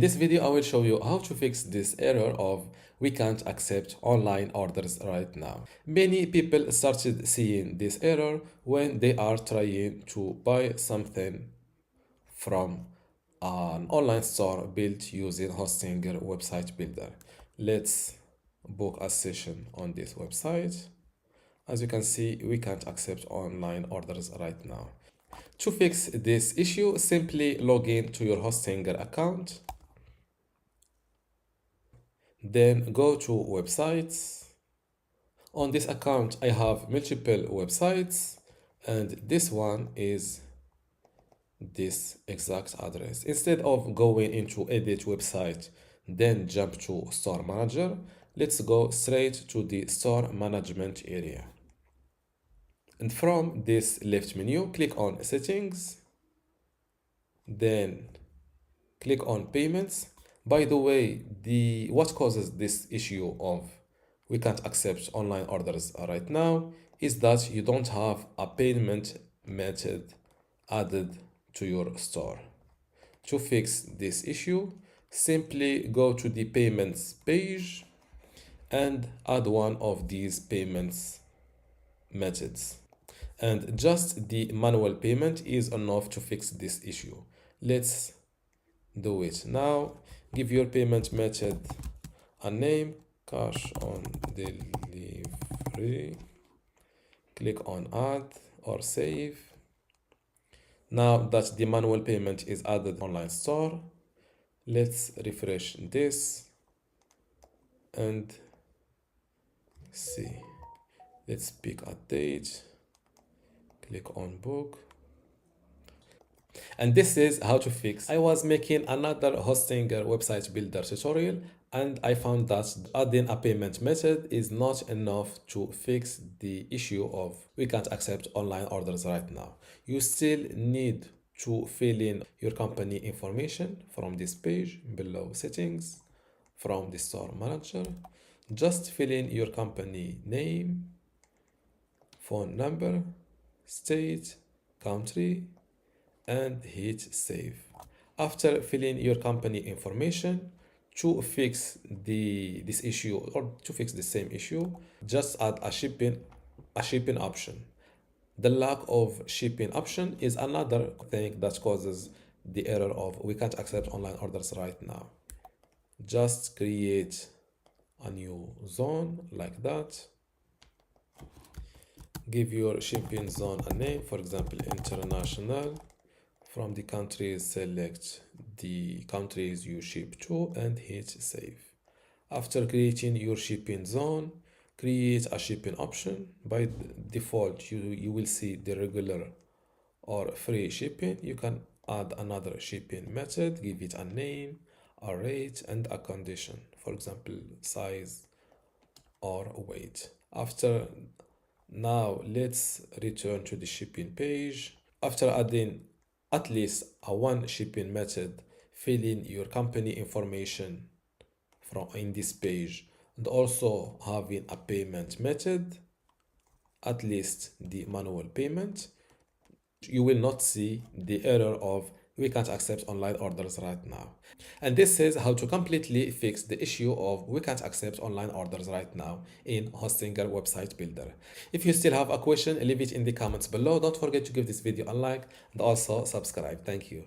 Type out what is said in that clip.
In this video, I will show you how to fix this error of we can't accept online orders right now. Many people started seeing this error when they are trying to buy something from an online store built using Hostinger website builder. Let's book a session on this website. As you can see, we can't accept online orders right now. To fix this issue, simply log in to your Hostinger account. Then go to websites. On this account, I have multiple websites, and this one is this exact address. Instead of going into edit website, then jump to store manager, let's go straight to the store management area. And from this left menu, click on settings, then click on payments. By the way, what causes this issue of we can't accept online orders right now is that you don't have a payment method added to your store. To fix this issue, simply go to the payments page and add one of these payments methods. And just the manual payment is enough to fix this issue. Let's do it now. Give your payment method a name, cash on delivery. Click on add or save. Now that the manual payment is added online store, let's refresh this and see. Let's pick a date. Click on book. And this is how to fix. I was making another Hostinger website builder tutorial and I found that adding a payment method is not enough to fix the issue of we can't accept online orders right now. You still need to fill in your company information from this page below settings, from the store manager. Just fill in your company name, phone number, state, country, and hit save. After filling your company information, to fix this issue or to fix the same issue, just add a shipping option. The lack of shipping option is another thing that causes the error of we can't accept online orders right now. Just create a new zone like that. Give your shipping zone a name, for example, international. From the countries, select the countries you ship to and hit save. After creating your shipping zone, create a shipping option. By default, you will see the regular or free shipping. You can add another shipping method, give it a name, a rate, and a condition, for example, size or weight. Now let's return to the shipping page. After adding at least one shipping method, fill in your company information in this page, and also having a payment method, at least the manual payment, you will not see the error of we can't accept online orders right now. And this is how to completely fix the issue of we can't accept online orders right now in Hostinger website builder. If you still have a question, leave it in the comments below. Don't forget to give this video a like and also subscribe. Thank you.